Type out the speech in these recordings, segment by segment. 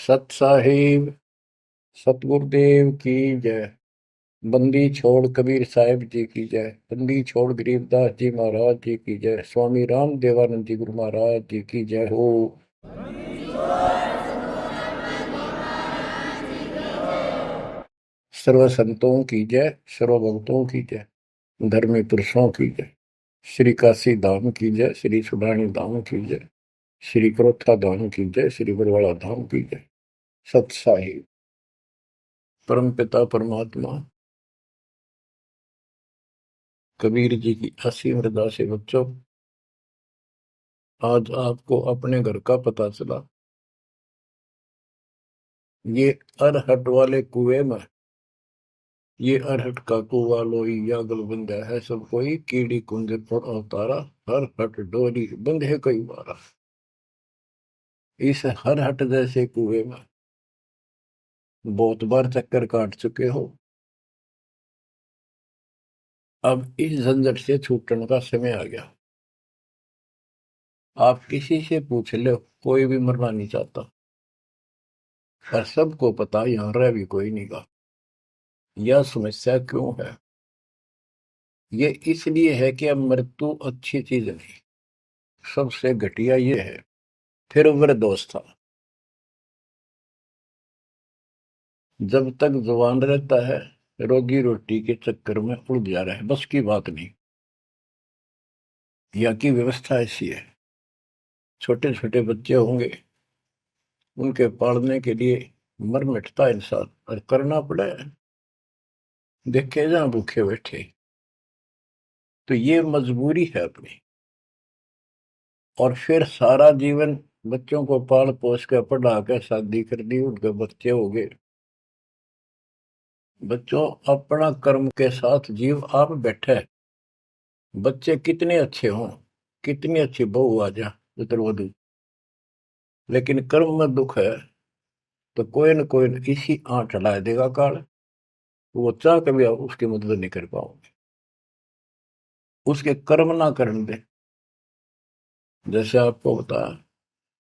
सत साहिब सतगुरुदेव की जय। बंदी छोड़ कबीर साहिब जी की जय। बंदी छोड़ गरीबदास जी महाराज जी की जय। स्वामी राम देवानंद जी गुरु महाराज जी की जय हो। सर्व संतों की जय, सर्व भक्तों की जय, धर्मी पुरुषों की जय। श्री काशी धाम की जय, श्री सुब्राणी धाम की जय, श्री क्रोथा धाम की जय, श्री बरवाड़ा धाम की जय। सत साहिब परम पिता परमात्मा कबीर जी की असीम मृदा से बच्चों, आज आपको अपने घर का पता चला। ये अरहट वाले कुएं में, ये अरहट का कुआ लोई या गलबंदा है सब कोई, कीड़ी कुंज पर अवतारा, हर हट डोरी बंधे कई बारा। इस हर हट जैसे कुएं में बहुत बार चक्कर काट चुके हो। अब इस झंझट से छूटने का समय आ गया। आप किसी से पूछ लो, कोई भी मरना नहीं चाहता, पर सबको पता यहां रह भी कोई नहीं गा। यह समस्या क्यों है? ये इसलिए है कि अब मृत्यु अच्छी चीज नहीं, सबसे घटिया ये है। फिर उम्र दोस्त था, जब तक जवान रहता है रोजी रोटी के चक्कर में उलझा रहा है, बस की बात नहीं। यहाँ की व्यवस्था ऐसी है, छोटे छोटे बच्चे होंगे, उनके पालने के लिए मर मिटता इंसान, और करना पड़े। देखे जहां भूखे बैठे, तो ये मजबूरी है अपनी। और फिर सारा जीवन बच्चों को पाल पोस कर पढ़ा कर शादी कर दी, उनके बच्चे हो गए। बच्चों, अपना कर्म के साथ जीव आप बैठे। बच्चे कितने अच्छे हों, कितनी अच्छी बहू आ जा पुत्रवधु, लेकिन कर्म में दुख है तो कोई न कोई इसी आंट चला देगा काल। वो चाह कभी आप उसकी मदद नहीं कर पाओगे, उसके कर्म ना करने दे। जैसे आपको बताया,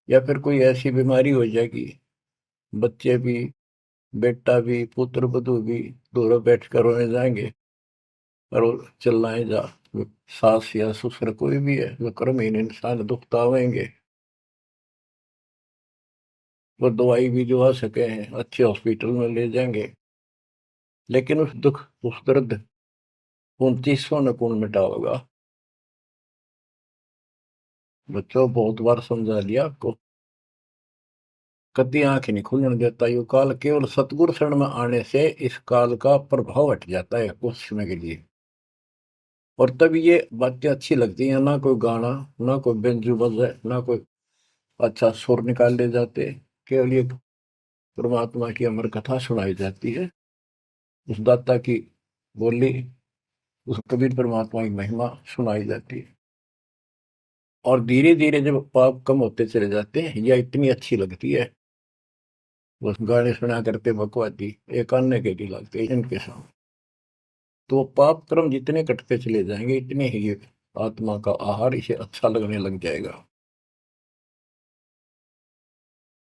या फिर कोई ऐसी बीमारी हो जाएगी, बच्चे भी, बेटा भी, पुत्र वधु भी दोनों बैठ कर रोने जाएंगे और वो चिल्लाए जा। सास या ससुर कोई भी है, वो कर्महीन इंसान दुख पावेंगे। वो दवाई भी जो आ सके हैं अच्छे हॉस्पिटल में ले जाएंगे, लेकिन उस दुख उस दर्द 2900 न कौन मिटा होगा। बच्चों, बहुत बार समझा लिया आपको, कभी आंख नहीं खुलने देता यो काल। केवल सतगुरु शरण में आने से इस काल का प्रभाव हट जाता है कुछ समय के लिए। और तब ये बातें अच्छी लगती हैं, ना कोई गाना, ना कोई बेंजू बजे, ना कोई अच्छा सुर निकाल ले जाते। केवल ये परमात्मा की अमर कथा सुनाई जाती है, उस दाता की बोली, उस कबीर परमात्मा की महिमा सुनाई जाती है। और धीरे धीरे जब पाप कम होते चले जाते हैं, यह इतनी अच्छी लगती है। बस गाने सुना करते बकवादी एक अन्य के लिए लगते हैं इनके सामने। तो पाप कर्म जितने कटते चले जाएंगे, इतने ही ये आत्मा का आहार इसे अच्छा लगने लग जाएगा।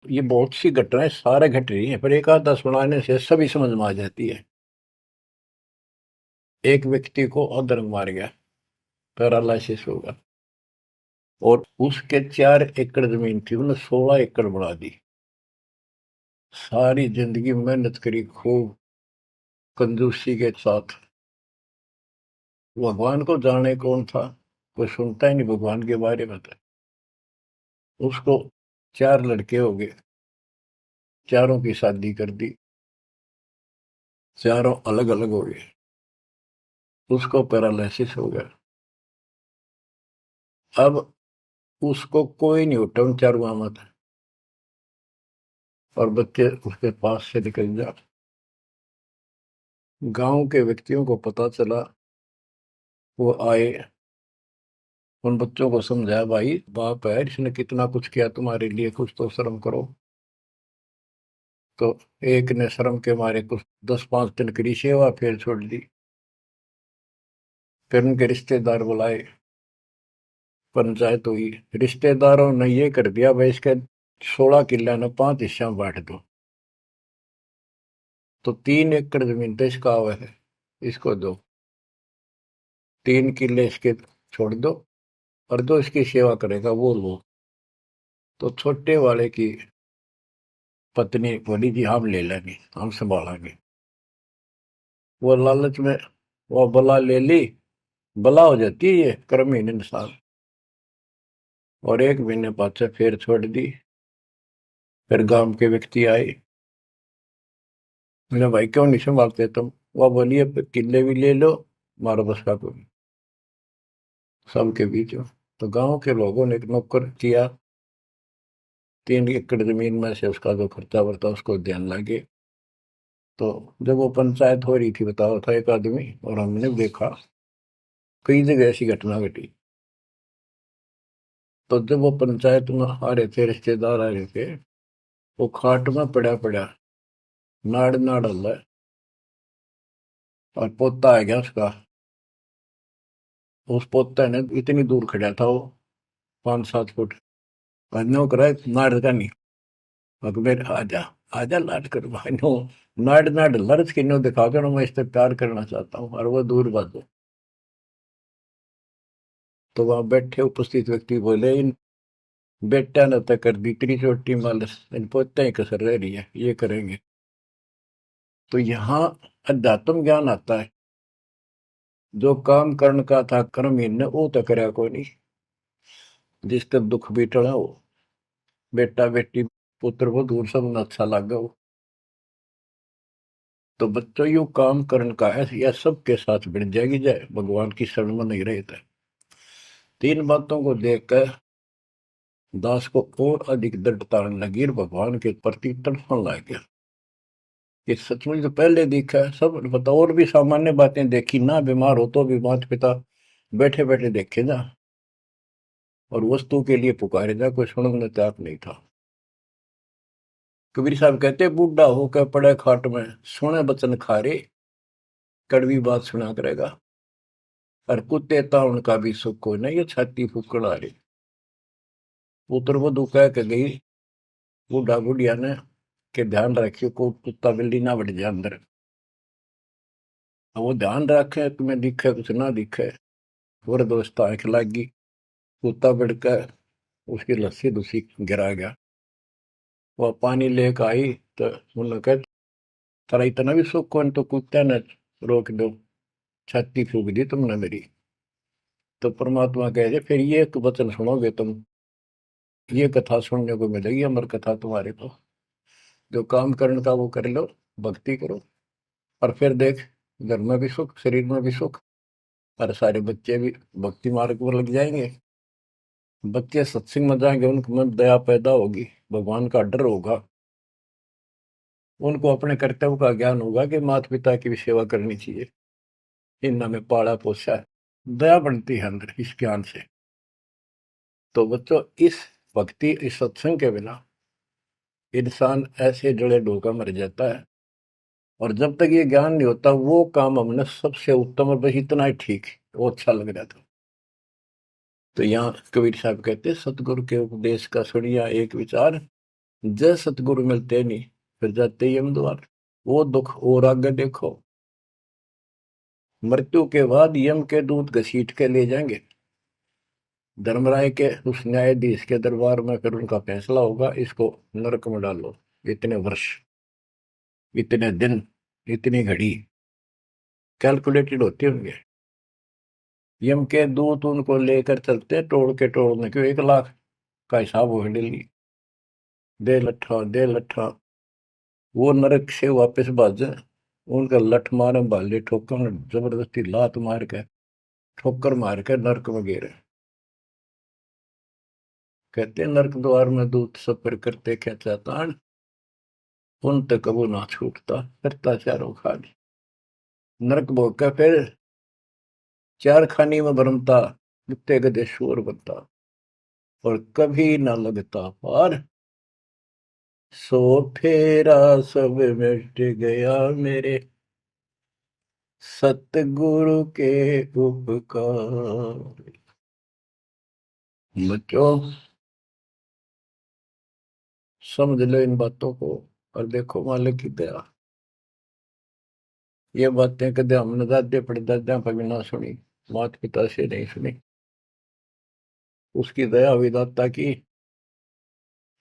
ये बहुत सी घटनाएं सारे घट रही हैं, पर एक आधा सुनाने से सभी समझ में आ जाती है। एक व्यक्ति को अधर्म मार गया, पैरालिसिस होगा, और उसके 4 एकड़ जमीन थी, उन्हें 16 एकड़ बढ़ा दी। सारी जिंदगी मेहनत करी खूब, कंजूसी के साथ। भगवान को जाने कौन था, कोई सुनता ही नहीं भगवान के बारे में। तो उसको 4 लड़के हो गए, चारों की शादी कर दी, चारों अलग अलग हो गए। उसको पैरालिसिस हो गया। अब उसको कोई नहीं उठा उन चारों में था, और बच्चे उसके पास से निकल जा। गांव के व्यक्तियों को पता चला, वो आए, उन बच्चों को समझाया, भाई बाप है, इसने कितना कुछ किया तुम्हारे लिए, कुछ तो शर्म करो। तो एक ने शर्म के मारे कुछ 10-5 दिन करी सेवा, फिर छोड़ दी। फिर उनके रिश्तेदार बुलाए, पंचायत हुई। रिश्तेदारों ने ये कर दिया भाई, इसके 16 किल्ला ने 5 हिस्सा में बांट दो, तो 3 एकड़ जमीन तो इसका हुआ है, इसको दो, 3 किल्ले इसके छोड़ दो, और जो इसकी सेवा करेगा वो लो। तो छोटे वाले की पत्नी बोली जी हम ले लेंगे, हम संभालेंगे। वो लालच में वो बला ले ली, बला हो जाती है ये कर्महीन इंसान, और 1 महीने बाद से फिर छोड़ दी। फिर गांव के व्यक्ति आए, मेरा भाई क्यों नहीं संभालते तुम? वह बोलिए किले भी ले लो, मारो बस का कोई सबके बीच में। तो गांव के लोगों ने एक नौकर किया, 3 एकड़ जमीन में से उसका जो खर्चा वर्ता उसको ध्यान लगे। तो जब वो पंचायत हो रही थी, बताओ था एक आदमी, और हमने देखा कई जगह ऐसी घटना घटी। तो जब वो पंचायत में आ रहे थे, रिश्तेदार आ रहे थे, वो खाट में पड़ा पड़ा नाड़ नाड़ हल्ला, और पोता आ गया उसका। उस पोते ने इतनी दूर खड़ा था वो, 5-7 फुट, नो करा नाड़ का नहीं, अकबर आजा, आजा लाट कर भाई नो, नाड़ नाड़ लर्ज की नो दिखा कर मैं इस पे प्यार करना चाहता हूँ, और वो दूर बात। तो वहां बैठे उपस्थित व्यक्ति बोले, इन बेटा ने तय कर दी इतनी छोटी मालस, इन पोते ही कसर रह रही है, ये करेंगे। तो यहाँ अध्यात्म ज्ञान आता है। जो काम करण का था कर्महीन ने वो तो करया कोई नहीं, जिसका दुख भी टला हो, बेटा बेटी पुत्र वो दूर सब न अच्छा लगा हो। तो बच्चों यू काम करण का है, यह सबके साथ बढ़ जाएगी जाए भगवान की शरण में नहीं रहता। 3 बातों को देखकर दास को और अधिक दृढ़ता आने लगी और भगवान के प्रति तड़पने लग गया। ये सचमुच तो पहले देखा है सब पता, और भी सामान्य बातें देखी ना, बीमार हो तो भी माता पिता बैठे बैठे देखे जा, और वस्तु के लिए पुकारे जा, कोई सुनने तैयार नहीं था। कबीर साहब कहते बूढ़ा होकर पड़े खाट में, सुने बचन खारे, कड़वी बात सुना करेगा, और कुत्ते ताउन का भी सुख को नहीं, ये छाती फूकड़ आ रही। पुत्र वधु कह के गई बूढ़ा बुढ़िया ने के ध्यान रखियो को कुत्ता बिल्ली ना बढ़ जाए अंदर। अब वो ध्यान रखे तुम्हें दिखे कुछ ना दिखे, और दोस्त आंख लागी, कुत्ता बढ़कर उसकी लस्सी दूसी गिरा गया। वह पानी लेकर आई, तो उन्होंने कहा तेरा इतना भी सुख कौन, तो कुत्ते ने रोक दो, छाती फूक दी तुमने मेरी। तो परमात्मा कह रहे फिर ये एक वचन सुनोगे तुम, ये कथा सुनने को मिलेगी अमर कथा तुम्हारे को। जो काम करने का वो कर लो, भक्ति करो, और फिर देख घर में भी सुख, शरीर में भी सुख, और सारे बच्चे भी भक्ति मार्ग पर लग जाएंगे। बच्चे सत्संग में जाएंगे, उनके मन दया पैदा होगी, भगवान का डर होगा, उनको अपने कर्तव्य का ज्ञान होगा कि माता पिता की भी सेवा करनी चाहिए, इन्होंने में पाला पोसा है, दया बनती है अंदर इस ज्ञान से। तो बच्चों इस भक्ति इस सत्संग के बिना इंसान ऐसे जड़े डोका मर जाता है, और जब तक ये ज्ञान नहीं होता वो काम हमने सबसे उत्तम और बस इतना ही ठीक है, वो अच्छा लग रहा था। तो यहाँ कबीर साहब कहते सतगुरु के उपदेश का सुनिया एक विचार, जय सतगुरु मिलते नहीं फिर जाते यम द्वार। वो दुख और आगे देखो, मृत्यु के बाद यम के दूत घसीट के ले जाएंगे धर्मराय के उस न्यायाधीश के दरबार में, फिर उनका फैसला होगा इसको नरक में डालो, इतने वर्ष, इतने दिन, इतनी घड़ी कैलकुलेटेड होते होंगे। यम के दूत उनको लेकर चलते तोड़ के तोड़ने क्यों, 1 लाख का हिसाब हो डेली, दे लट्ठा दे लट्ठा, वो नरक से वापस भाजे, उनका लठ मारे भाले ठोकर जबरदस्ती लात मार के ठोकर मार के नरक में गिरे। कहते नरक द्वार में दूत सफर करते क्या चातान, उन तक कबू ना छूटता करता चारों खानी। नरक भोग का फिर 4 खानी में भरमता, कुत्ते गधे शोर बनता, और कभी ना लगता पार, सो फेरा सब मिट गया मेरे सतगुरु के उपकार। बच्चों समझ लो इन बातों को और देखो मालिक की दया। ये बातें कदे हमने दादे परदादा पर भी ना सुनी, माता पिता से नहीं सुनी। उसकी दया विधाता की।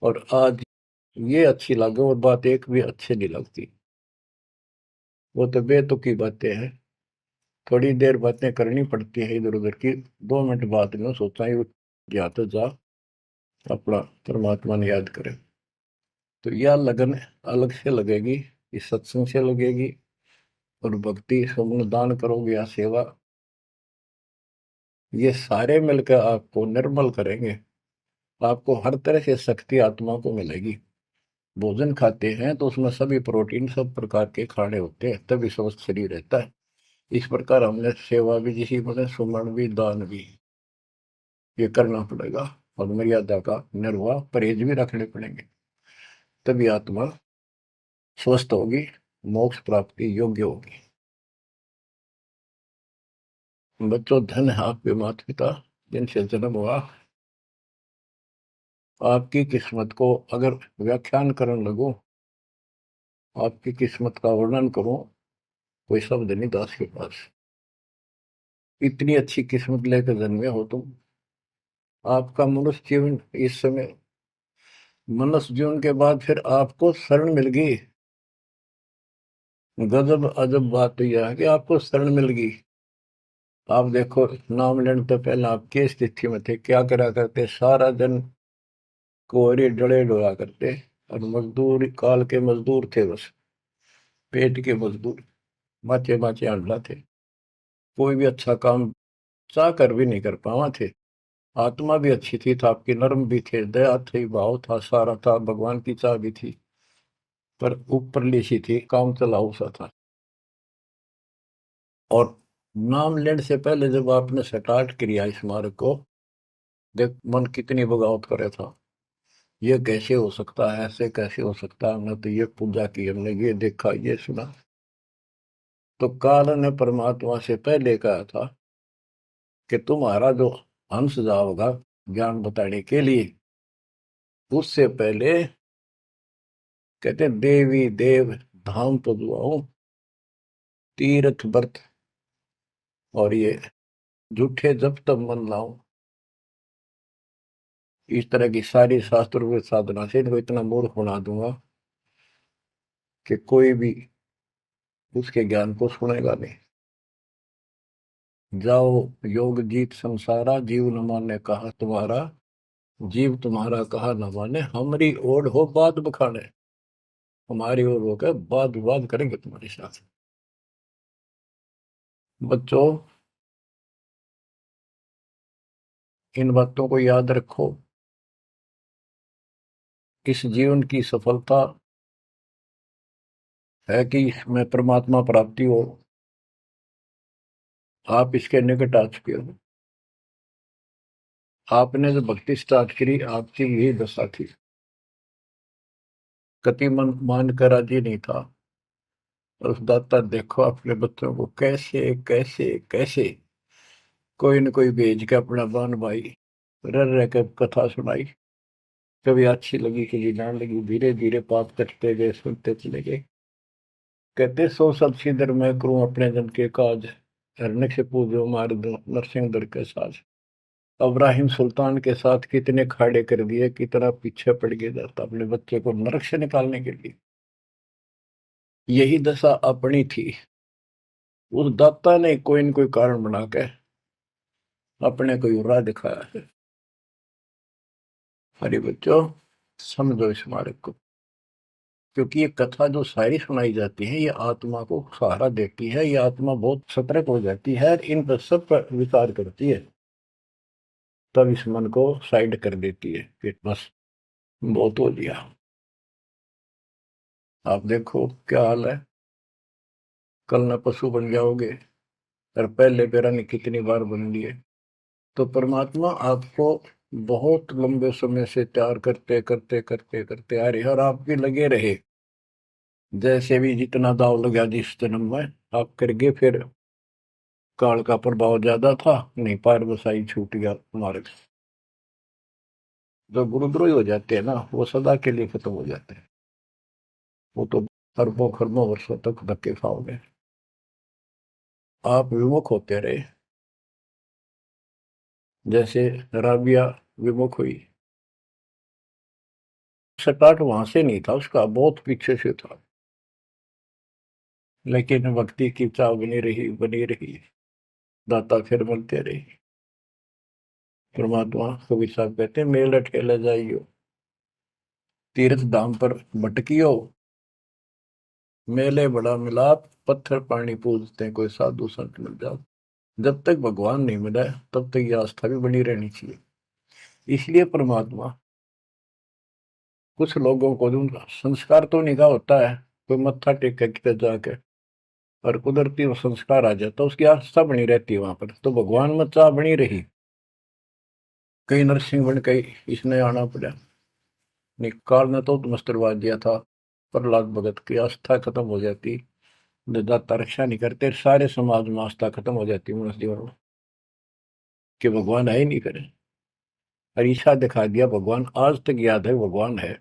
और आज ये अच्छी लगे और बात एक भी अच्छी नहीं लगती। वो तो बेतुकी बातें हैं। थोड़ी देर बातें करनी पड़ती है इधर उधर की। 2 मिनट बाद में सोचा ही जा तो जा अपना परमात्मा ने याद करे। तो यह लगन अलग से लगेगी, इस सत्संग से लगेगी। और भक्ति सुमन दान करोगे या सेवा, ये सारे मिलकर आपको निर्मल करेंगे। आपको हर तरह से शक्ति आत्मा को मिलेगी। भोजन खाते हैं तो उसमें सभी प्रोटीन सब प्रकार के खाने होते हैं, तभी स्वस्थ शरीर रहता है। इस प्रकार हमने सेवा भी जिसी बने, सुमन भी, दान भी, ये करना पड़ेगा। और मर्यादा का निर्वाह परहेज भी रखने पड़ेंगे, तभी आत्मा स्वस्थ होगी, मोक्ष प्राप्ति योग्य होगी। बच्चों, धन है आपके माता पिता जिनसे जन्म हुआ। आपकी किस्मत को अगर व्याख्यान करने लगो, आपकी किस्मत का वर्णन करो, कोई शब्द नहीं दास के पास। इतनी अच्छी किस्मत लेकर जन्मे हो तुम। आपका मनुष्य जीवन इस समय, मनुष्य जीवन के बाद फिर आपको शरण मिल गई। गजब अजब बात तो यह है कि आपको शरण मिल गई। आप देखो, नाम लेने तो पहले आप किस स्थिति में थे, क्या करा करते, सारा दिन कोहरे डले डोला करते। और मजदूर, काल के मजदूर थे, बस पेट के मजदूर, माचे माचे अंडा थे। कोई भी अच्छा काम चाह कर भी नहीं कर पावा थे। आत्मा भी अच्छी थी, था आपकी नर्म भी थे, दया थी, भाव था, सारा था, भगवान की चाह भी थी। पर ऊपरली सी थी, काम चलाऊ सा था। और नाम लेने से पहले जब आपने स्टार्ट किया इस मार्ग को, देख मन कितनी बगावत करे था। ये कैसे हो सकता है, ऐसे कैसे हो सकता है, हमने तो ये पूजा की, हमने ये देखा, ये सुना। तो काल ने परमात्मा से पहले कहा था कि तुम्हारा जो हंस जाओगा ज्ञान बताने के लिए, उससे पहले कहते देवी देव धाम तो दुआओ, तीर्थ व्रत और ये झूठे जब तब मन लाओ। इस तरह की सारी शास्त्र साधना से इनको इतना मूर्ख बना दूंगा कि कोई भी उसके ज्ञान को सुनेगा नहीं। जाओ योग जीत संसारा, जीव न माने कहा तुम्हारा, जीव तुम्हारा कहा न माने, हमारी ओर हो बात बखाने। हमारी ओर होकर बात विवाद करेंगे तुम्हारे साथ। बच्चों, इन बातों को याद रखो। इस जीवन की सफलता है कि इसमें परमात्मा प्राप्ति हो। आप इसके निकट आ चुके हो। आपने जो भक्ति स्टार्ट करी, आपकी यही दशा थी। कति मन मान कर राजी नहीं था। और उस दाता देखो अपने बच्चों को कैसे कैसे कैसे कोई न कोई भेज के अपना बान भाई रह रह कर कथा सुनाई। कभी अच्छी लगी, कभी ना लगी, धीरे धीरे पाप कटते गए, सुनते चले गए। कहते सो सब सिदर मैं करूं अपने जन के काज, हरने से पूजो मार दो नरसिंह दर के साज। इब्राहिम सुल्तान के साथ कितने खाड़े कर दिए, कितना पीछे पड़ गया जाता अपने बच्चे को नरक से निकालने के लिए। यही दशा अपनी थी। उस दाता ने कोई न कोई कारण बना के अपने को राह दिखाया है। हरी बच्चों, समझो इस मार्ग को। क्योंकि ये कथा जो सारी सुनाई जाती है, ये आत्मा को सहारा देती है। ये आत्मा बहुत सतर्क हो जाती है, इन पर सब पर विचार करती है, तब इस मन को साइड कर देती है कि बस बहुत हो लिया। आप देखो क्या हाल है, कल न पशु बन जाओगे, और पहले पेरानी कितनी बार बन लिए। तो परमात्मा आपको बहुत लंबे समय से तैयार करते करते करते करते आ रहे और आप भी लगे रहे। जैसे भी जितना दाव लगा जिस जन्म में आप करके, फिर काल का प्रभाव ज्यादा था, नहीं पार बसाई छूट गया मार्ग। जो गुरुद्रोही हो जाते हैं ना, वो सदा के लिए खत्म हो जाते हैं। वो तो अरबों खरबों वर्षों तक धक्के खाओगे। आप विमुख होते रहे, जैसे राबिया विमुख हुई। स्टार्ट वहां से नहीं था उसका, बहुत पीछे से था, लेकिन भक्ति की चाह बनी रही बनी रही। दाता फिर मिलते रहे। परमात्मा कबीर साहब कहते हैं, मेल अठेला जाइयो, तीर्थ धाम पर भटकियो, मेले बड़ा मिलाप, पत्थर पानी पूजते कोई साधु संत मिल जाओ। जब तक भगवान नहीं मिला है, तब तक ये आस्था भी बनी रहनी चाहिए। इसलिए परमात्मा कुछ लोगों को जो संस्कार तो निकाह होता है, कोई मत्था टेक के किधर जाके, और कुदरती वो संस्कार आ जाता, उसकी आस्था बनी रहती है वहां पर, तो भगवान में चाह बनी रही। कई नरसिंह बन के इसने आना पड़ा। निकाल ने तो मस्टरवा दिया था, प्रहलाद भगत की आस्था खत्म हो जाती, दाता रक्षा नहीं करते, सारे समाज में आस्था खत्म हो जाती मनुष्य जीवन में, कि भगवान है ही नहीं करे। और ईशा दिखा दिया भगवान, आज तक याद है भगवान है।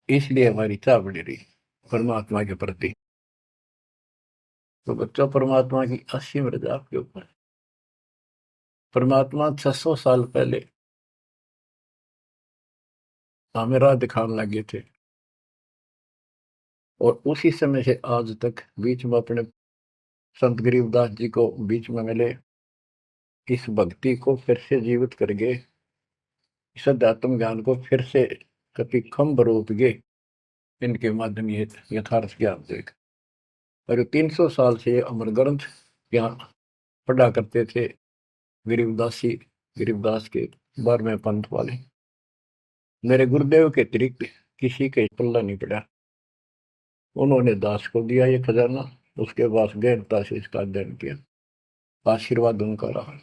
इसलिए हमारी चाह बनी रही परमात्मा के प्रति। तो बच्चों, परमात्मा की असीम रजा आपके ऊपर है। परमात्मा 600 साल पहले हमें राह दिखाने लगे थे, और उसी समय से आज तक बीच में अपने संत गरीबदास जी को बीच में मिले, इस भक्ति को फिर से जीवित कर गए, इस अध्यात्म ज्ञान को फिर से कभी खम्भ रोप गए। इनके माध्यम ये यथार्थ ज्ञान देख, और 300 साल से अमर ग्रंथ यहाँ पढ़ा करते थे गरीबदासी, गरीबदास के 12वें पंथ वाले। मेरे गुरुदेव के अतिरिक्त किसी के पल्ला नहीं पड़ा। उन्होंने दास को दिया ये खजाना, उसके बाद गहनता से इसका अध्ययन किया, आशीर्वाद उनका रहा।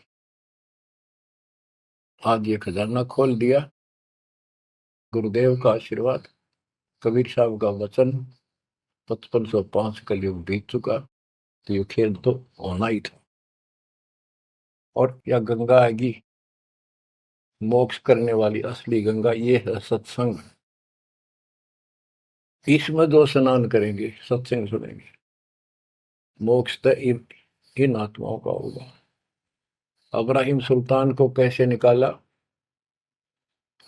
आज ये खजाना खोल दिया, गुरुदेव का आशीर्वाद, कबीर साहब का वचन, 5505 कलयुग बीत चुका, तो ये खेल तो होना ही था। और यह गंगा आएगी, मोक्ष करने वाली असली गंगा, ये है सत्संग। इसमें जो स्नान करेंगे, सत्संग सुनेंगे, मोक्ष तो इन आत्माओं का होगा। अब्राहिम सुल्तान को कैसे निकाला,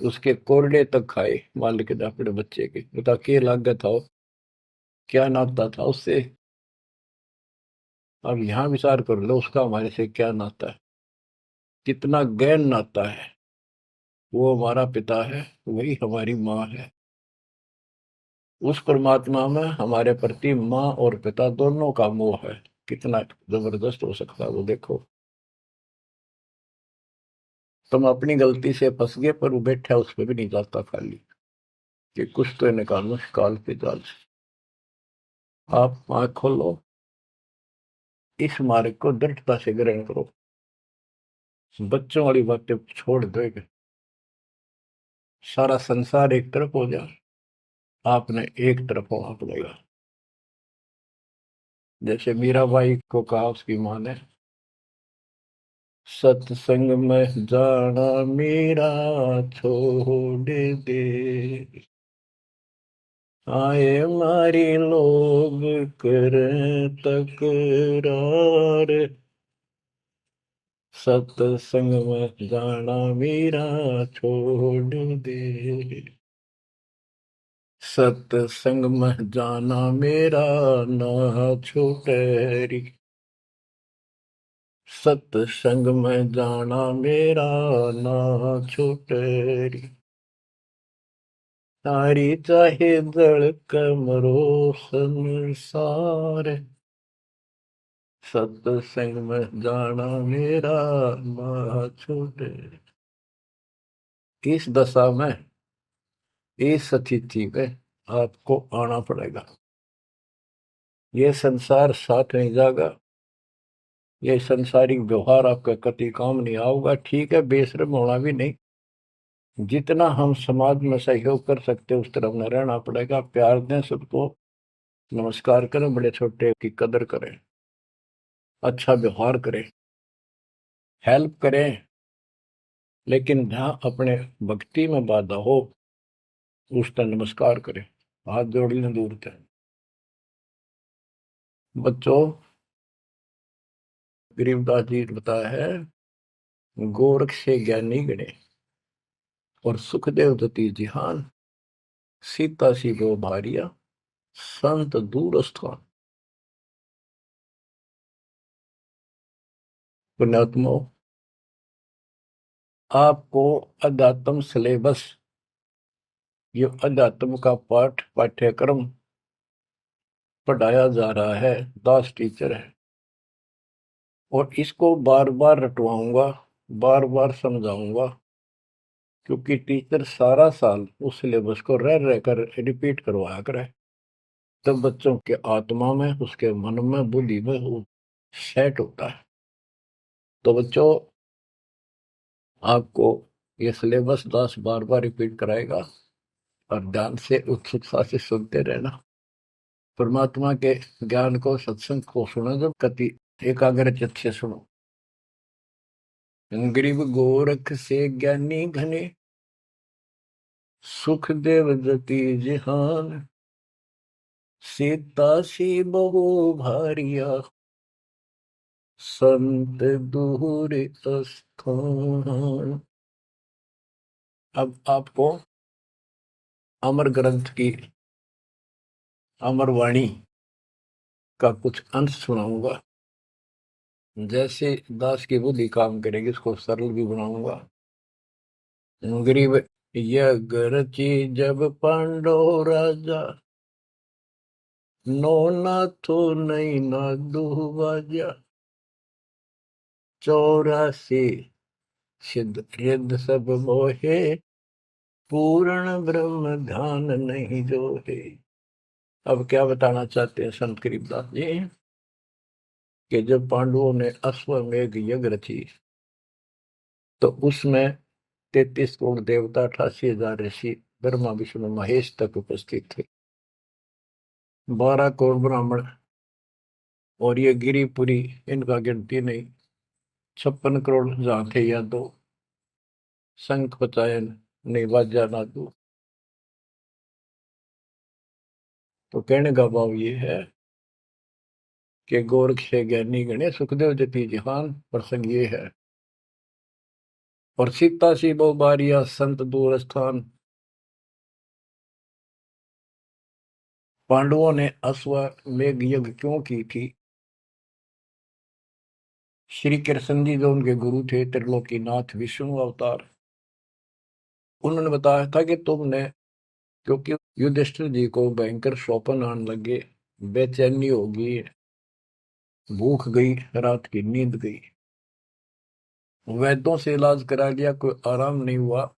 उसके कोरडे तक खाए मालिक ने अपने बच्चे के, बता के लागत था, क्या नाता था उससे। अब यहाँ विचार कर लो, उसका हमारे से क्या नाता है, कितना गहन नाता है। वो हमारा पिता है, वही हमारी माँ है। उस परमात्मा में हमारे प्रति माँ और पिता दोनों का मोह है, कितना जबरदस्त हो सकता है वो देखो। तुम अपनी गलती से फंस गए, पर वो बैठा उस पर भी नहीं जाता खाली, कि कुछ तो निकालो काल के जाल से। आप आंख खोलो, इस मार्ग को दृढ़ता से ग्रहण करो, बच्चों वाली बातें छोड़ देगा, सारा संसार एक तरफ हो जाए, आपने एक तरफ होना पड़ेगा। जैसे मीराबाई को कहा उसकी माँ ने, सत्संग में जाना मीरा छोड़ दे, आए मारी लोग कर तकरार, सत्संग में जाना मीरा छोड़ दे, सत्संग में जाना मेरा ना छूटे, सत्संग में जाना मेरा ना छूटे, तारी चाहे जड़ कमरो संसार, सत्संग में जाना मेरा ना छूटे। इस दशा में, इस स्थिति में आपको आना पड़ेगा। ये संसार साथ नहीं जाएगा, ये संसारिक व्यवहार आपका कति काम नहीं आऊगा। ठीक है, बेशर्म होना भी नहीं, जितना हम समाज में सहयोग कर सकते उस तरफ में रहना पड़ेगा। प्यार दें सबको, नमस्कार करें, बड़े छोटे की कदर करें, अच्छा व्यवहार करें, हेल्प करें, लेकिन जहाँ अपने भक्ति में बाधा हो उसका नमस्कार करे, हाथ जोड़ लें दूर थे। बच्चों, गरीबदास जी ने बताया है, गोरख से ज्ञानी गणे और सुखदेव दती जिहान, सीता सी गो भारिया संत दूर स्थान। पुण्यात्मो, आपको अध्यात्म सिलेबस, ये अध्यात्म का पाठ्यक्रम पढ़ाया जा रहा है, दास टीचर है, और इसको बार बार रटवाऊंगा, बार बार समझाऊंगा, क्योंकि टीचर सारा साल उस सिलेबस को रह रह कर रिपीट करवाया करे, तब बच्चों के आत्मा में, उसके मन में, बुद्धि में वो सेट होता है। तो बच्चों, आपको ये सिलेबस दास बार बार रिपीट कराएगा, और ध्यान से उत्सुकता से सुनते रहना। परमात्मा के ज्ञान को, सत्संग को सुनो, जब कति एकाग्र चित्त से सुनो। गरीब गोरख से ज्ञानी घने, सुख देव जति जिहान, सीता सी बहु भारिया संत दूर स्थान। अब आपको अमर ग्रंथ की अमर वाणी का कुछ अंश सुनाऊंगा। जैसे दास की बुद्धि काम करेगी, इसको सरल भी बनाऊंगा। गरीब, यज्ञ रची जब पांडव राजा, नो नाथो नहीं नादू बाजा, 84 सिद्ध रिद्ध सब मोहे, पूर्ण ब्रह्म ध्यान नहीं जो है। अब क्या बताना चाहते हैं संत गरीबदास जी, कि जब पांडवों ने अश्वमेध यज्ञ रची, तो उसमें 33 करोड़ देवता, 88,000 ऋषि, ब्रह्मा विष्णु महेश तक उपस्थित थे, 12 करोड़ ब्राह्मण, और ये गिरिपुरी, इनका गिनती नहीं, 56 करोड़ जहां थे या दो, शंख पचायन नहीं बाजा ना दो। तो कहने का भाव ये है कि गोरख से ज्ञानी गणे, सुखदेव जति जिहान, प्रसंग ये है। और सीता सी बहु बारिया संत दूर स्थान। पांडवों ने अश्वमेध यज्ञ क्यों की थी? श्री कृष्ण जी जो उनके गुरु थे, त्रिलोकीनाथ विष्णु अवतार, उन्होंने बताया था कि तुमने, क्योंकि युधिष्ठिर जी को भयंकर शोपन आने लगे, बेचैनी होगी, भूख गई, रात की नींद गई, वैद्यों से इलाज करा लिया, कोई आराम नहीं हुआ।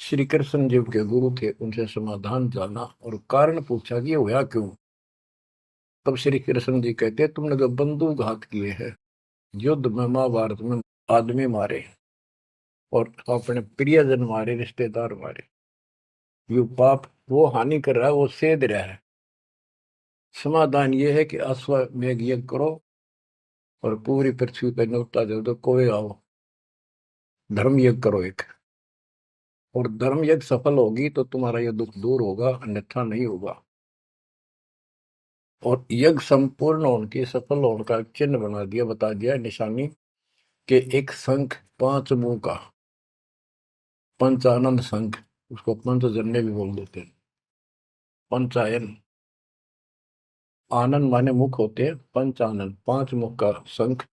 श्री कृष्ण जी के गुरु थे, उनसे समाधान जाना और कारण पूछा कि ये हुआ क्यों। तब श्री कृष्ण जी कहते, तुमने जो बंदूक घात किए हैं, युद्ध में, महाभारत में आदमी मारे और अपने प्रियजन मारे, रिश्तेदार मारे, ये पाप वो हानि कर रहा है, वो सेध रहा है। समाधान ये है कि अश्वमेध यज्ञ करो और पूरी पृथ्वी पर न्योता दे दो, कोई आओ, धर्म यज्ञ करो एक, और धर्म यज्ञ सफल होगी तो तुम्हारा ये दुख दूर होगा, अन्यथा नहीं होगा। और यज्ञ संपूर्ण होने की, सफल होने का चिन्ह बना दिया, बता दिया निशानी, कि एक शंख 5 मुंह का, पंचानंद शंख, उसको पंचजन्य भी बोल देते हैं, पंचायन, आनंद माने मुख होते हैं, पंचानंद 5 मुख का शंख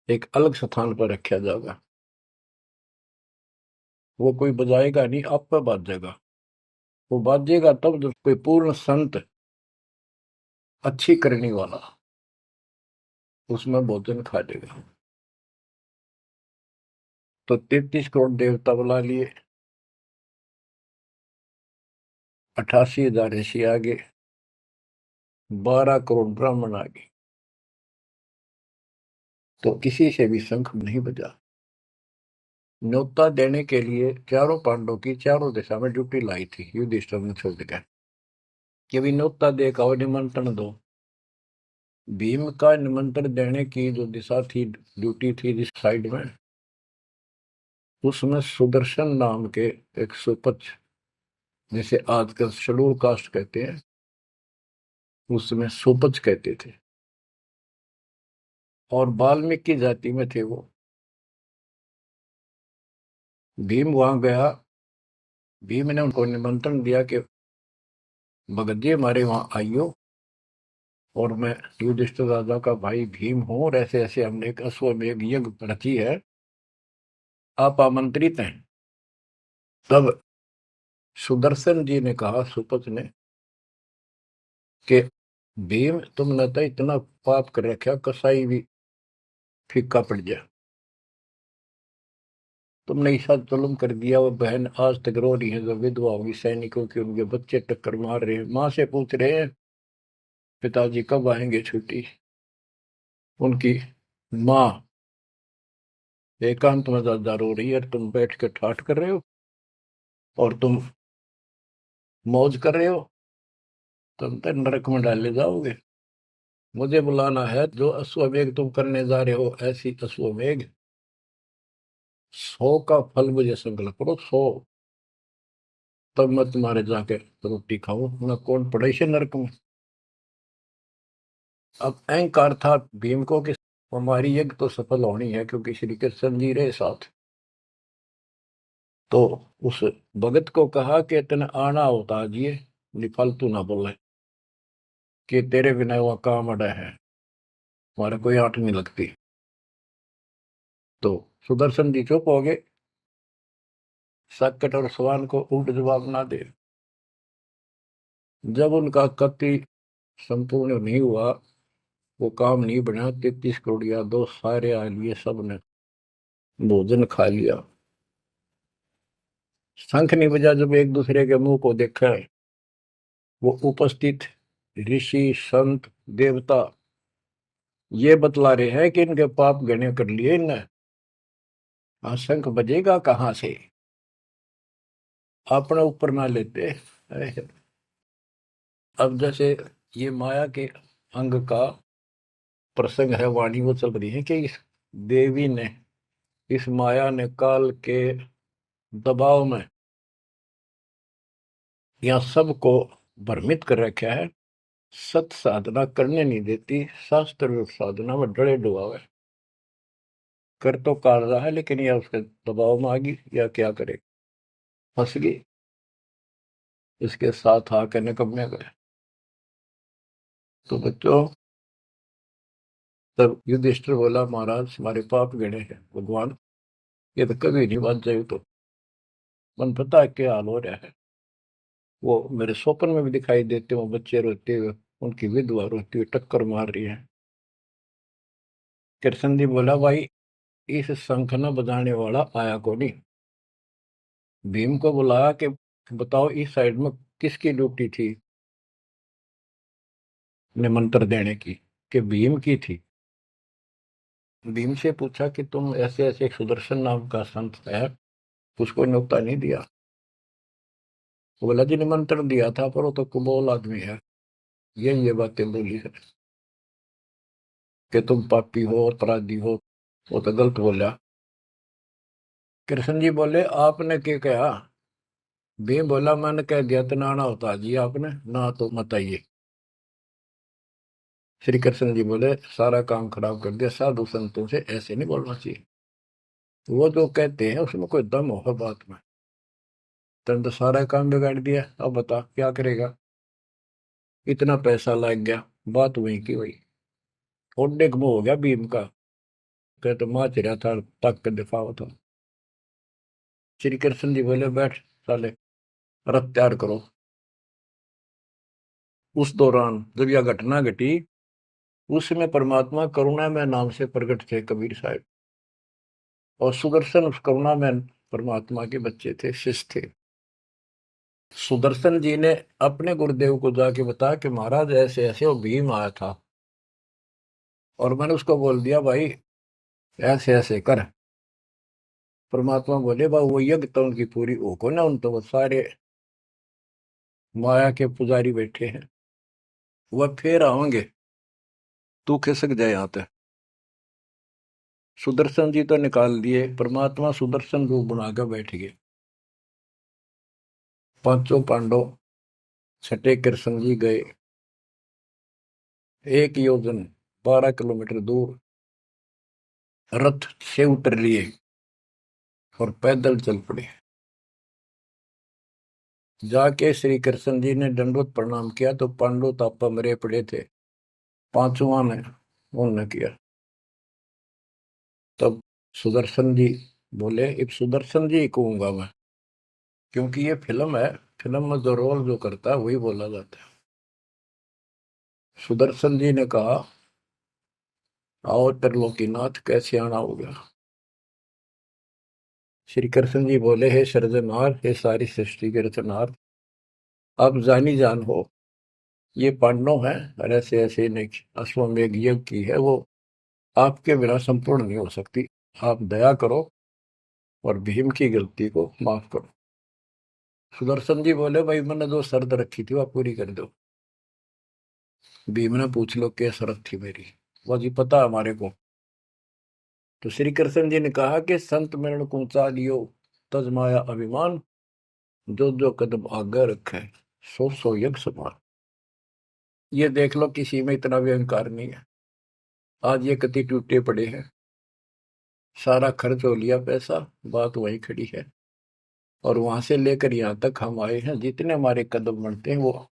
एक अलग स्थान पर रखा जाएगा। वो कोई बजाएगा नहीं, आप पर बाजेगा। वो बाजेगा तब जब कोई पूर्ण संत, अच्छी करने वाला उसमें भोजन खा लेगा। तो 33 करोड़ देवता बुला लिए, 88,000 ऋषि आगे, 12 करोड़ ब्राह्मण आगे, तो किसी से भी शंख नहीं बजा। न्योता देने के लिए चारों पांडवों की चारों दिशा में ड्यूटी लाई थी, युधिष्ठिर ने छोड़ दिया कि भी न्योता दे का निमंत्रण दो। भीम का निमंत्रण देने की जो दिशा थी, ड्यूटी थी जिस साइड में, उसमें सुदर्शन नाम के एक सुपच, जिसे आजकल शेड्यूल कास्ट कहते हैं, उसमें सुपच कहते थे, और वाल्मीकि जाति में थे वो। भीम वहां गया। भीम ने उनको निमंत्रण दिया कि भगत जी हमारे वहां आइयो, और मैं युधिष्ठिर राजा का भाई भीम हूं, और ऐसे ऐसे हमने एक अश्वमेध यज्ञ रची है, आप आमंत्रित हैं। तब सुदर्शन जी ने कहा, सुपच ने, कि भीम तुमने तो इतना पाप कर रखा, कसाई भी फीका पड़ गया, तुमने ऐसा जुल्म कर दिया। वो बहन आज तक रो रही है, जो विधवा होगी सैनिकों की, उनके बच्चे टक्कर मार रहे हैं, माँ से पूछ रहे हैं पिताजी कब आएंगे छुट्टी। उनकी माँ एकांत में ज्यादा रो रही है, तुम बैठ के ठाठ कर रहे हो और तुम मौज कर रहे हो, तुम तो नरक में डाले जाओगे। मुझे बुलाना है, जो अश्वमेध तुम करने जा रहे हो, ऐसी अश्वमेध 100 का फल मुझे संकल्प करो, 100, तब मैं तुम्हारे जाके रोटी खाऊं, मैं कौन पड़े से नरक में। अब अहंकार था भीम को कि हमारी यज्ञ तो सफल होनी है, क्योंकि श्री कृष्ण जी रहे साथ। तो उस भगत को कहा कि तेने आना होता जी, फालतू ना बोले, कि तेरे बिना वह काम अड़ा है, हमारे कोई आंट नहीं लगती। तो सुदर्शन जी चुप हो गए, सकट और सवाल को उल्ट जवाब ना दे। जब उनका कति संपूर्ण नहीं हुआ, वो काम नहीं बना, 33 करोड़ यादव सारे आ लिए, सबने भोजन खा लिया। शंख नहीं बजा, जब एक दूसरे के मुंह को देखा, वो उपस्थित ऋषि संत देवता ये बतला रहे हैं कि इनके पाप गणे कर लिए इनने। शंख बजेगा कहाँ से, अपने ऊपर ना लेते। अब जैसे ये माया के अंग का प्रसंग है, वाणी वो चल रही है कि इस देवी ने, इस माया ने काल के दबाव में यहाँ सबको भ्रमित कर रखा है, सत साधना करने नहीं देती, शास्त्र साधना में डरे डुबावे। कर तो काल रहा है, लेकिन यह उसके दबाव में आ गई, या क्या करे, फंस गई, इसके साथ आके निकम्मे गए। तो बच्चों, तब युधिष्ठिर बोला, महाराज हमारे पाप गिने हैं भगवान, ये तो कभी नहीं बच जाए। तो मन पता है क्या हाल हो रहा है, वो मेरे स्वप्न में भी दिखाई देते, वो बच्चे रोते हुए, उनकी विधवा रोती हुई टक्कर मार रही है। कृष्ण जी बोला, भाई इस शंख न बजाने वाला आया को नहीं। भीम को बुलाया कि बताओ इस साइड में किसकी ड्यूटी थी निमंत्रण देने की, कि भीम की थी। भीम से पूछा कि तुम ऐसे ऐसे एक सुदर्शन नाम का संत है, उसको न्योता नहीं दिया। वो बोला, जी निमंत्रण दिया था, पर वो तो कुबोल आदमी है, ये बातें बोली है कि तुम पापी हो और अपराधी हो, वो तो गलत बोला। कृष्ण जी बोले, आपने क्या कहा। भीम बोला, मैंने कह दिया तो नाना होता जी, आपने ना तो मत आइए। श्री कृष्ण जी बोले, सारा काम खराब कर दिया, साधु संतों से ऐसे नहीं बोलना चाहिए, वो जो कहते हैं उसमें कोई दम होगा बात में। तुम तो सारा काम बिगाड़ दिया, अब बता क्या करेगा। इतना पैसा लग गया, बात वही की वही, थोड़े मुंह हो गया भीम का, कह तो माच रहा था, तक के दिफा था। श्री कृष्ण जी बोले, बैठ साले, रथ तैयार करो। उस दौरान जब यह घटना घटी, उसमें परमात्मा करुणा में नाम से प्रकट थे कबीर साहब, और सुदर्शन उस करुणा में परमात्मा के बच्चे थे, शिष्य थे। सुदर्शन जी ने अपने गुरुदेव को जाके बताया कि महाराज ऐसे ऐसे वो भीम आया था, और मैंने उसको बोल दिया, भाई ऐसे ऐसे कर। परमात्मा बोले, बा वो यज्ञ तो उनकी पूरी हो को ना, उन तो वो सारे माया के पुजारी बैठे हैं, वह फिर आओगे, तू खिसक जाए यहाँ पे। सुदर्शन जी तो निकाल दिए, परमात्मा सुदर्शन रूप बनाकर बैठ गए। पांचों पांडव छठे कृष्ण जी गए 1 योजन 12 किलोमीटर दूर, रथ से उतर लिए और पैदल चल पड़े। जाके श्री कृष्ण जी ने दंडवत प्रणाम किया तो पांडव तापा मरे पड़े थे, पांचवा ने उन्होंने किया। तब सुदर्शन जी बोले, एक सुदर्शन जी कहूंगा मैं, क्योंकि ये फिल्म है, फिल्म में जो रोल जो करता है वही बोला जाता है। सुदर्शन जी ने कहा, आओ त्रिलोकीनाथ, कैसे आना होगा। श्री कृष्ण जी बोले, हे सृजनहार, हे सारी सृष्टि के रचनहार, आप जानी जान हो, ये पांडव हैं और ऐसे ऐसे ने अश्वमेध यज्ञ की है, वो आपके बिना संपूर्ण नहीं हो सकती। आप दया करो और भीम की गलती को माफ करो। सुदर्शन जी बोले, भाई मैंने जो शर्त रखी थी वह पूरी कर दो। भीम ने पूछ लो क्या शर्त थी मेरी, वो जी पता हमारे को। तो श्री कृष्ण जी ने कहा कि संत मरण को ऊंचा लियो, तज माया अभिमान, जो जो कदम आगे रखे, सो सो यज्ञ समान। ये देख लो, किसी में इतना भी अहंकार नहीं है। आज ये कति टूटे पड़े हैं, सारा खर्च हो लिया पैसा, बात वहीं खड़ी है। और वहां से लेकर यहाँ तक हम आए हैं, जितने हमारे कदम बढ़ते हैं वो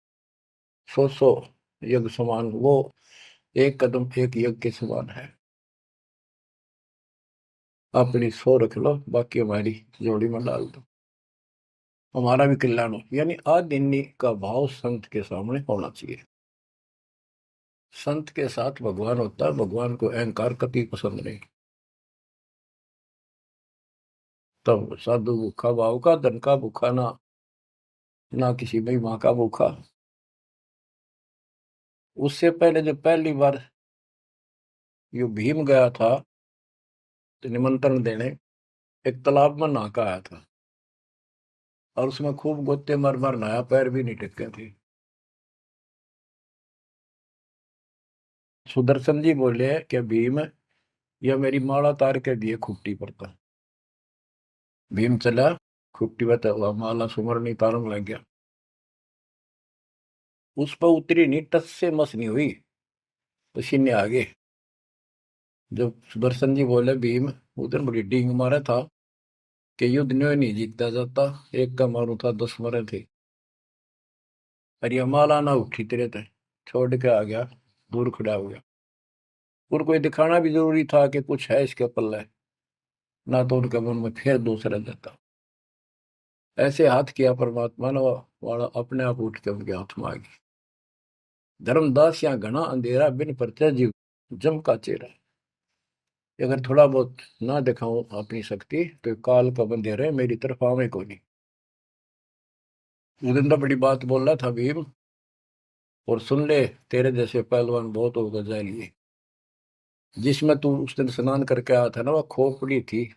सौ सौ यज्ञ समान, वो एक कदम एक यज्ञ के समान है। अपनी सौ रख लो, बाकी हमारी जोड़ी में डाल दो, हमारा भी कल्याण हो। यानी आदिन्य का भाव संत के सामने होना चाहिए। संत के साथ भगवान होता है, भगवान को अहंकार कति पसंद नहीं। तब साधु भूखा भाव का, धन का भूखा ना, ना किसी में माँ का भूखा। उससे पहले जब पहली बार यो भीम गया था तो निमंत्रण देने, एक तालाब में नहा का आया था और उसमें खूब गोते मर मर नहाया, पैर भी नहीं टिके थे। सुदर्शन जी बोले कि भीम, यह मेरी माला तार के दिए खुट्टी पर था। भीम चला, खुट्टी पर तो माला सुमरनी तारन लग गया, उस पर उतरी नहीं, टस से मस नहीं हुई, पसीने आ गए। जब सुदर्शन जी बोले, भीम उधर बड़ी डींग मारा था कि युद्ध न्यों नहीं जीता जाता, एक का मारू था 10 मरे थे। और ये माला ना उठी तेरे थे, छोड़ के आ गया, दूर खड़ा हो गया। उनको ये दिखाना भी जरूरी था कि कुछ है इसके पल्ले, ना तो उनके मन में फिर दूसरा देता। ऐसे हाथ किया परमात्मा ने, वाला अपने आप उठ के उनके हाथ में आ गई। धर्मदास या घना अंधेरा, बिन परचय जीव जम का चेहरा। अगर थोड़ा बहुत ना दिखाऊं अपनी शक्ति तो काल का बंधेरे मेरी तरफ आवे को नहीं। उस दिन तो बड़ी बात बोल रहा था भीम, और सुन ले, तेरे जैसे पहलवान बहुत होगा जाए लिए। जिसमें तू उस दिन स्नान करके आया था ना, वह खोपड़ी थी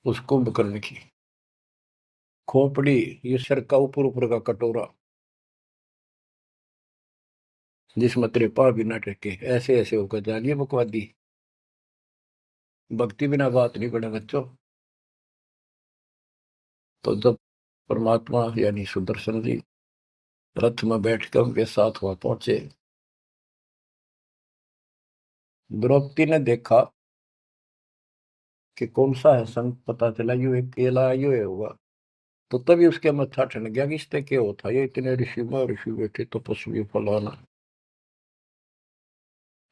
उस कुंभकर्ण की। खोपड़ी, ये सिर का ऊपर ऊपर का कटोरा, जिसमें तेरे पाँव भी न टेके, ऐसे ऐसे होकर जानिए बकवादी। भक्ति बिना बात नहीं बने बच्चों। तो जब परमात्मा यानी सुदर्शन जी रथ में बैठकर उनके साथ वहां पहुंचे, द्रौपदी ने देखा कि कौन सा है संत, पता चला यू एक केला यू है होगा। तो तभी उसके मत्था ठन गया कि इससे क्या होता, ये इतने ऋषि में ऋषि बैठे तपस्वी फलाना।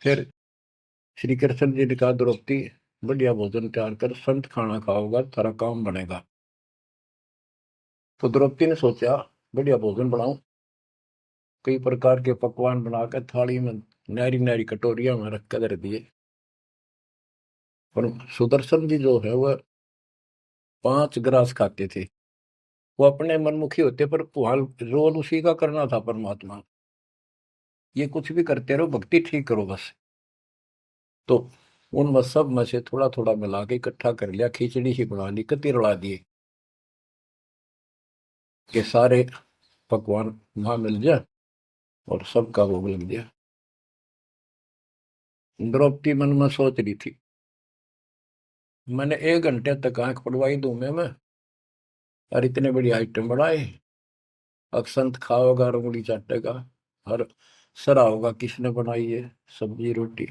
फिर श्री कृष्ण जी ने कहा, द्रौपदी बढ़िया भोजन तैयार कर, संत खाना खाओगा तारा काम बनेगा। तो द्रौपदी ने सोचा, बढ़िया भोजन बनाऊं, कई प्रकार के पकवान बनाकर थाली में नारी नारी कटोरिया में रख कर दिए। और सुदर्शन जी जो है वह 5 ग्रास खाते थे। वो अपने मनमुखी होते, पर रोल उसी का करना था परमात्मा। ये कुछ भी करते रहो, भक्ति ठीक करो बस। तो उन सब में से थोड़ा थोड़ा मिला के इकट्ठा कर लिया, खिचड़ी ही बना ली, कति रला दिए कि सारे पकवान वहां मिल जाए और सबका भोग लग गया। द्रौपदी मन में सोच रही थी, मैंने 1 घंटे तक आंख पड़वाई दूं मैं और इतने बड़ी आइटम बढ़ाए। अक्संत खाओगा और उंगली चाटेगा और सरा होगा किसने बनाई है सब्जी रोटी।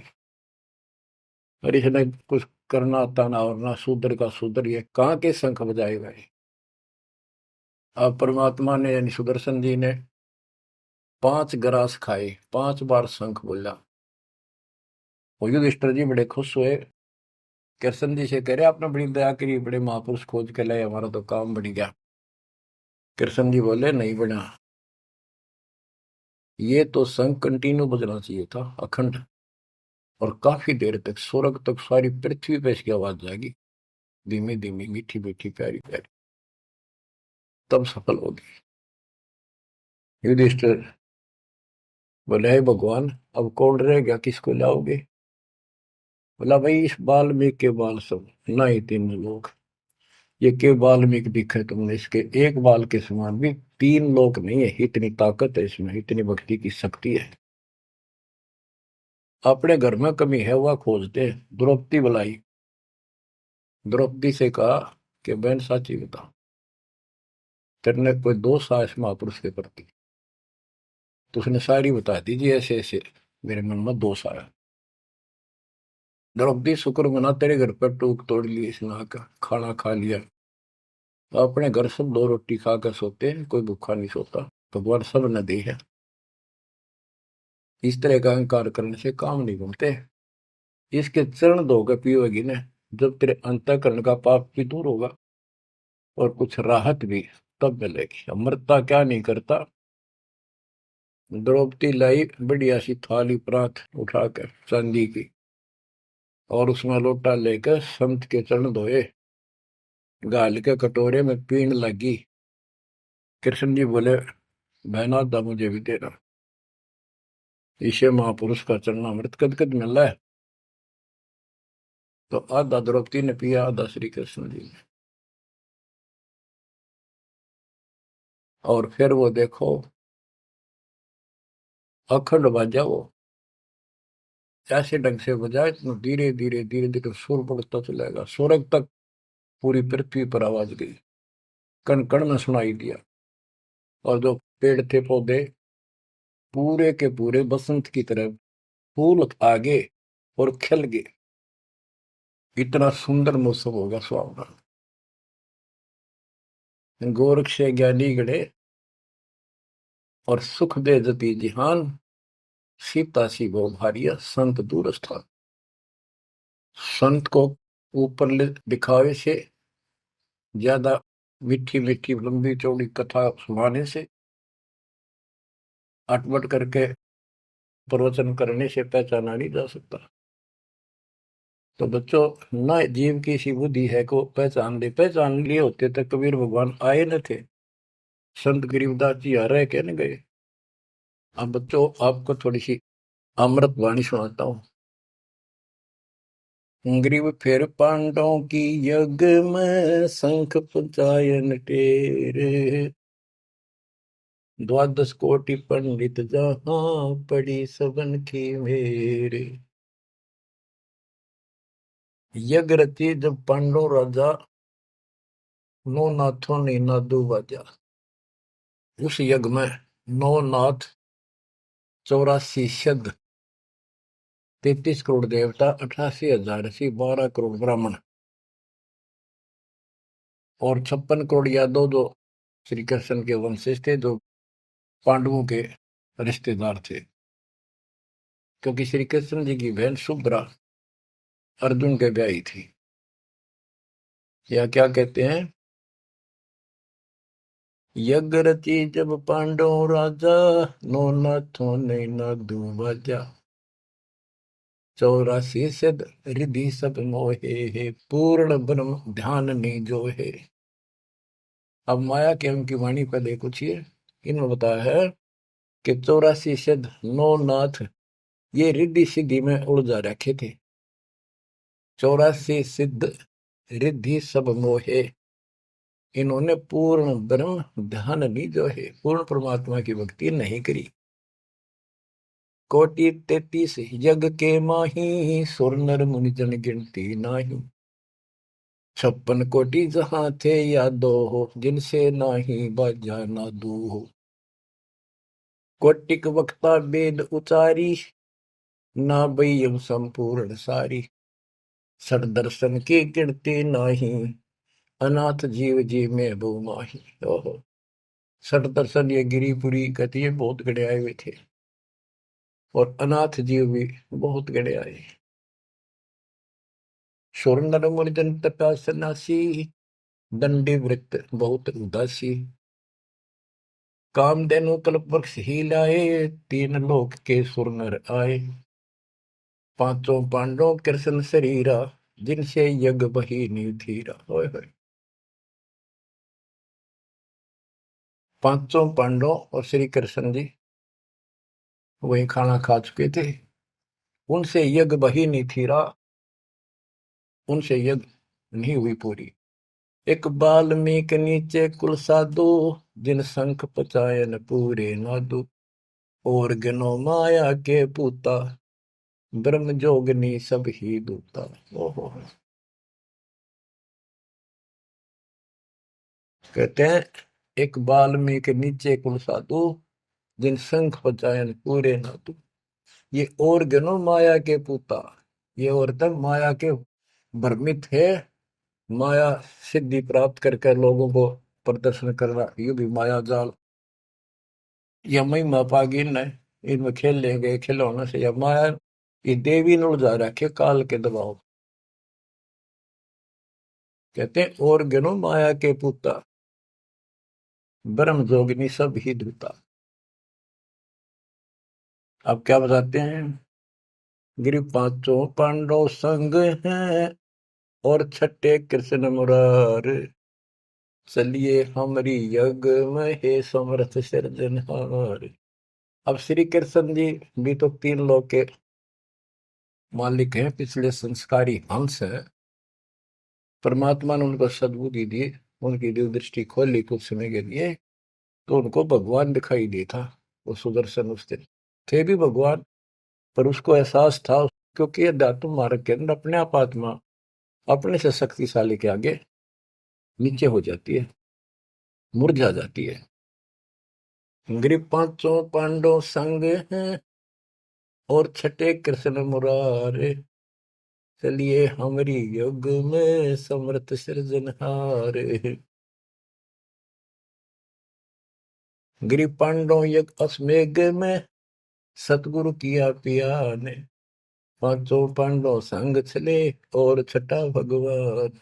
और इसने कुछ करना आता ना और ना शूद्र का शूद्र, ये कहाँ के शंख बजाएगा ये। अब परमात्मा ने यानी सुदर्शन जी ने 5 ग्रास खाए, 5 बार शंख बोला। वो युधिष्ठिर जी बड़े खुश हुए, कृष्ण जी से कह रहे आपने बड़ी दया करी, बड़े महापुरुष खोज के लाए, हमारा तो काम बढ़ गया। कृष्ण जी बोले नहीं बना, ये तो शंख कंटिन्यू बजना चाहिए था अखंड, और काफी देर तक स्वर्ग तक सारी पृथ्वी पे इसकी आवाज जाएगी, धीमी धीमी मीठी मीठी प्यारी प्यारी, तब सफल होगी। युधिष्ठिर बोले हे भगवान अब कौन रह गया, किसको लाओगे। बोला भाई इस वाल्मीकि के बाल सब ना ही 3 लोग, ये के वाल्मीकि दिखे तुमने, इसके एक बाल के समान भी 3 लोग नहीं है, इतनी ताकत है इसमें, इतनी भक्ति की शक्ति है। अपने घर में कमी है वह खोजते। द्रौपदी बुलाई, द्रौपदी से कहा कि बहन साची बता, तेरे कोई दोष आया इस महापुरुष के प्रति। तो उसने सारी बता दी जी, ऐसे ऐसे मेरे मन में दोष आया। द्रौपदी शुक्र मना तेरे घर पर टूक तोड़ ली, इसने आकर खाना खा लिया। अपने घर सब 2 रोटी खा कर सोते हैं, कोई भूखा नहीं सोता, भगवान सब न दे है। इस तरह का अहंकार करने से काम नहीं बनते। इसके चरण धोकर पियोगी ना, जब तेरे अंतःकरण का पाप भी दूर होगा और कुछ राहत भी तब मिलेगी। अमृता क्या नहीं करता। द्रौपदी लाई बढ़िया सी थाली परात उठाकर चांदी की, और उसमें लोटा लेकर संत के चरण धोए, गाल के कटोरे में पीण लगी। कृष्ण जी बोले बहना दा मुझे भी देना, इसे महापुरुष का चरणामृत कद कद मिल रहा है। तो आधा द्रौपदी ने पिया, आधा श्री कृष्ण जी ने। और फिर वो देखो अखंड बाजा वो ऐसे ढंग से बजाए, इतना धीरे धीरे धीरे धीरे सुर बढ़ता चलेगा, स्वर्ग तक पूरी पृथ्वी पर आवाज गई, कण कण में सुनाई दिया। और जो पेड़ थे पौधे पूरे के पूरे बसंत की तरह फूल आ गए और खिल गए, इतना सुंदर मौसम होगा सुहावना। गोरख से ज्ञानी गढ़े और सुख दे जति जिहान, सीता सी गो भारिया संत दूर स्थान। संत को ऊपर दिखावे से ज्यादा मीठी मीठी लंबी चौड़ी कथा सुनाने से, अटपट करके प्रवचन करने से पहचाना नहीं जा सकता। तो बच्चों ना जीव की सी बुद्धि है को पहचान दे, पहचान लिए होते तो कबीर भगवान आए न थे, संत गरीबदास जी आ रहे कहने गए। अब बच्चों आपको थोड़ी सी अमृत वाणी सुनाता हूँ। ग्रीव फिर पांडवों की यज्ञ में शंख पंचायन टेरे, 12 कोटि पंडित जहां पड़ी सबन की मेरे। यज्ञ रची जब पांडव राजा, नौ नाथों ने नादू बाजा। उस यज्ञ में 9 नाथ, 84 सिद्ध, 33 करोड़ देवता, 88,000 ऋषि, 12 करोड़ ब्राह्मण और 56 करोड़ यादव जो श्री कृष्ण के वंशज थे, जो पांडवों के रिश्तेदार थे। क्योंकि श्री कृष्ण जी की बहन सुभद्रा अर्जुन के ब्याही थी। या क्या कहते हैं, यज्ञ रची जब पांडव राजा, नो नाथों ने नादू बाजा। 84 सिद्ध रिधि सब मोहे है, पूर्ण ब्रह्म ध्यान नहीं जो है। अब माया के उनकी वाणी पर देखो छिए, इन्होंने बताया है कि 84 सिद्ध 9 नाथ ये रिद्धि सिद्धि में उलझा रखे थे। 84 सिद्ध रिद्धि सब मोहे, इन्होंने पूर्ण ब्रह्म ध्यान नहीं जो है, पूर्ण परमात्मा की भक्ति नहीं करी। कोटि 33 यज्ञ के माही, सुर नर मुनि जन गिनती नाही। 56 कोटि जहां थे यादो हो, जिनसे नाही बाजा ना दू हो। कोटिक वक्ता वेद उचारी, ना बयम संपूर्ण सारी। सर दर्शन की गिनती नाही, अनाथ जीव जी में बहु माही। ओहो। सठ दर्शन ये गिरिपुरी कहती है, बहुत गड़े आए हुए थे, और अनाथ जीव भी बहुत गड़े आए। सुर नर मुनिजन तपा सन्यासी, दंडी वृत्त बहुत उदासी। कामधेनु कल्प वृक्ष ही लाए, तीन लोक के सुर नर आए। पांचों पांडवों कृष्ण शरीरा, जिनसे यज्ञ बही निधीरा। होय होय। पांचों पांडव और श्री कृष्ण जी वही खाना खा चुके थे, उनसे यज्ञ बही नहीं थीरा, उनसे यज्ञ नहीं हुई पूरी। एक बाल्मीक नीचे कुल साधु, जिन शंख पचायन पूरे नादु। और गनो माया के पूता, ब्रह्म जोगनी सब ही दूता। ओहो। कहते हैं एक बाल्मीक नीचे कुल साधु, जिन शंख पचायन पूरे नादु। ये और गनो माया के पूता, ये औरतें माया के भ्रमित है, माया सिद्धि प्राप्त करके लोगों को प्रदर्शन करना, ये भी माया जाल। या महिमा पागी न, इनमें खेल ले गए खिलौने से, या माया ये देवी ने उलझा रखे काल के दबाव। कहते हैं और गनो माया के पूता, ब्रह्म जोगिनी सब ही दूता। अब क्या बताते हैं, गिरि पांचों पांडव संग हैं, और छठे कृष्ण मुरार। चलिए हमारी यज्ञ में हे समर्थ सिरजनहार। अब श्री कृष्ण जी भी तो तीन लोक के मालिक हैं, पिछले संस्कारी हंस है। परमात्मा ने उनको सद्बुद्धि दी, उनकी दिव्य दृष्टि खोली कुछ समय के लिए, तो उनको भगवान दिखाई दे था। वो सुदर्शन उस दिन थे भी भगवान, पर उसको एहसास था, क्योंकि अध्यात्म मार्ग के अंदर अपने आप आत्मा अपने से शक्तिशाली के आगे नीचे हो जाती है, मुरझा जाती है। गिरि पांचों पांडव संग हैं, और छठे कृष्ण मुरारे। चलिए हमारी युग में समर्थ सृजनहार। गिरि पांडव यज्ञ अश्वमेघ में, सतगुरु किया पिया ने। पांचों पांडव संग चले, और छठा भगवान।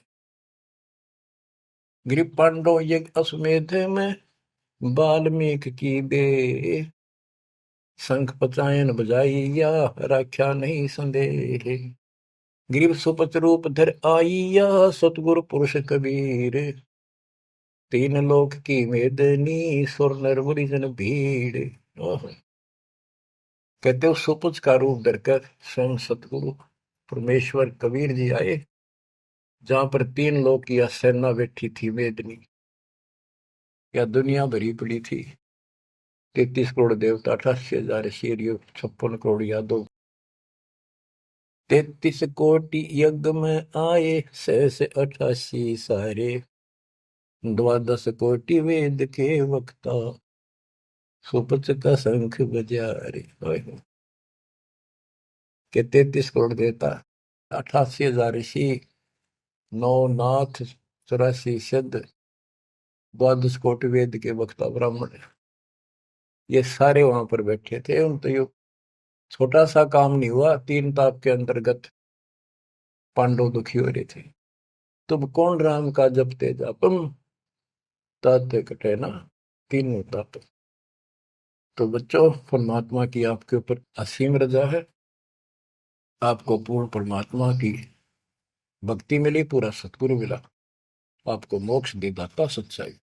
गिरि पांडव यज्ञ अश्वमेध में, वाल्मीक की बे। शंख पचायन बजाइया, राख्या नहीं संदेह। गिरिव सुपच रूप धर आइया, सतगुरु पुरुष कबीर। तीन लोक की मेदनी, सुर नर मुनि जन भीड़। कहते हो सुपुच का रूप धरकर स्वयं सतगुरु परमेश्वर कबीर जी आए, जहां पर तीन लोक की सेना बैठी थी मेदनी, या दुनिया भरी पड़ी थी। 33 करोड़ देवता, 88,000 शेरियो, 56 करोड़ यादव। 33 कोटि यज्ञ में आए, 688 सारे। 12 कोटि वेद के वक्ता, सुपच का शंख बजा रे। के 33 करोड़ देवता, 88,000 ऋषि, 9 नाथ, 84 सिद्ध, 12 कोटि वेद के वक्ता ब्राह्मण, ये सारे वहां पर बैठे थे। उन तो ये छोटा सा काम नहीं हुआ, 3 ताप के अंतर्गत पांडव दुखी हो रहे थे। तुम कौन राम का जपते जापम, ताते कटे ना तीनों ताप। तो बच्चों, परमात्मा की आपके ऊपर असीम रजा है, आपको पूर्ण परमात्मा की भक्ति मिली, पूरा सतगुरु मिला, आपको मोक्ष दी दाता सच्चाई।